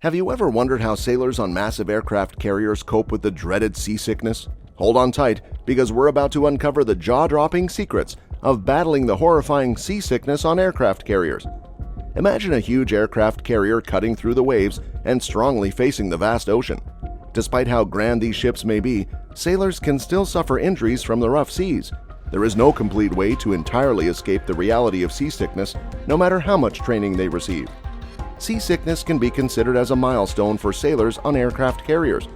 Have you ever wondered how sailors on massive aircraft carriers cope with the dreaded seasickness? Hold on tight, because we're about to uncover the jaw-dropping secrets of battling the horrifying seasickness on aircraft carriers. Imagine a huge aircraft carrier cutting through the waves and strongly facing the vast ocean. Despite how grand these ships may be, sailors can still suffer injuries from the rough seas. There is no complete way to entirely escape the reality of seasickness, no matter how much training they receive. Seasickness can be considered as a milestone for sailors on aircraft carriers.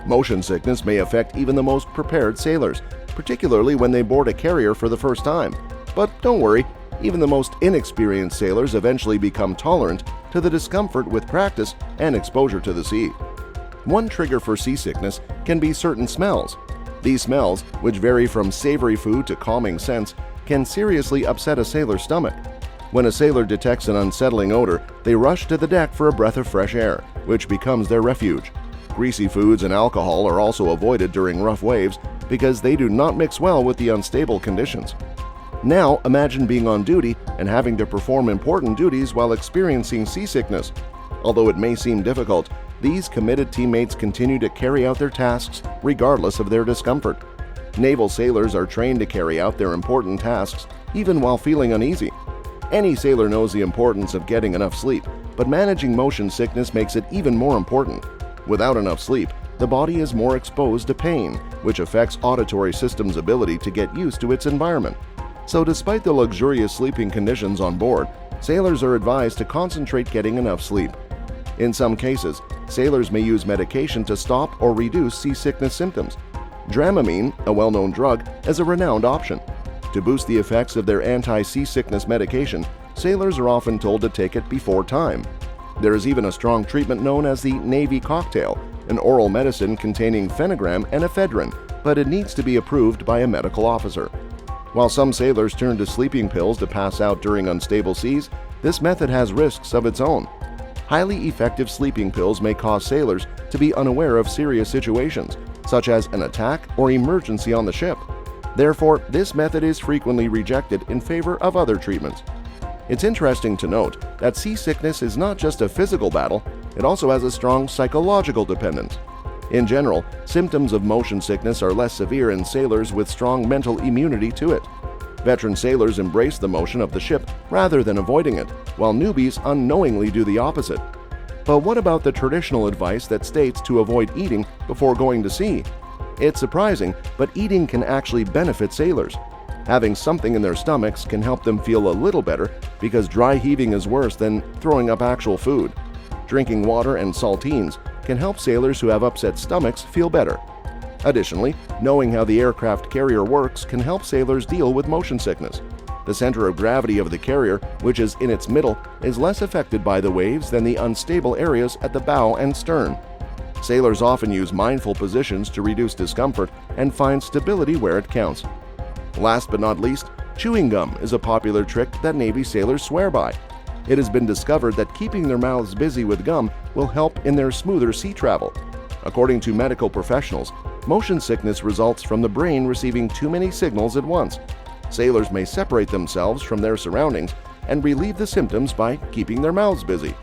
Motion sickness may affect even the most prepared sailors, particularly when they board a carrier for the first time. But don't worry, even the most inexperienced sailors eventually become tolerant to the discomfort with practice and exposure to the sea. One trigger for seasickness can be certain smells. These smells, which vary from savory food to calming scents, can seriously upset a sailor's stomach. When a sailor detects an unsettling odor, they rush to the deck for a breath of fresh air, which becomes their refuge. Greasy foods and alcohol are also avoided during rough waves because they do not mix well with the unstable conditions. Now imagine being on duty and having to perform important duties while experiencing seasickness. Although it may seem difficult, these committed teammates continue to carry out their tasks regardless of their discomfort. Naval sailors are trained to carry out their important tasks even while feeling uneasy. Any sailor knows the importance of getting enough sleep, but managing motion sickness makes it even more important. Without enough sleep, the body is more exposed to pain, which affects auditory system's ability to get used to its environment. So despite the luxurious sleeping conditions on board, sailors are advised to concentrate getting enough sleep. In some cases, sailors may use medication to stop or reduce seasickness symptoms. Dramamine, a well-known drug, is a renowned option. To boost the effects of their anti-seasickness medication, sailors are often told to take it before time. There is even a strong treatment known as the Navy cocktail, an oral medicine containing phenergram and ephedrine, but it needs to be approved by a medical officer. While some sailors turn to sleeping pills to pass out during unstable seas, this method has risks of its own. Highly effective sleeping pills may cause sailors to be unaware of serious situations, such as an attack or emergency on the ship. Therefore, this method is frequently rejected in favor of other treatments. It's interesting to note that seasickness is not just a physical battle, it also has a strong psychological dependence. In general, symptoms of motion sickness are less severe in sailors with strong mental immunity to it. Veteran sailors embrace the motion of the ship rather than avoiding it, while newbies unknowingly do the opposite. But what about the traditional advice that states to avoid eating before going to sea? It's surprising, but eating can actually benefit sailors. Having something in their stomachs can help them feel a little better because dry heaving is worse than throwing up actual food. Drinking water and saltines can help sailors who have upset stomachs feel better. Additionally, knowing how the aircraft carrier works can help sailors deal with motion sickness. The center of gravity of the carrier, which is in its middle, is less affected by the waves than the unstable areas at the bow and stern. Sailors often use mindful positions to reduce discomfort and find stability where it counts. Last but not least, chewing gum is a popular trick that Navy sailors swear by. It has been discovered that keeping their mouths busy with gum will help in their smoother sea travel. According to medical professionals, motion sickness results from the brain receiving too many signals at once. Sailors may separate themselves from their surroundings and relieve the symptoms by keeping their mouths busy.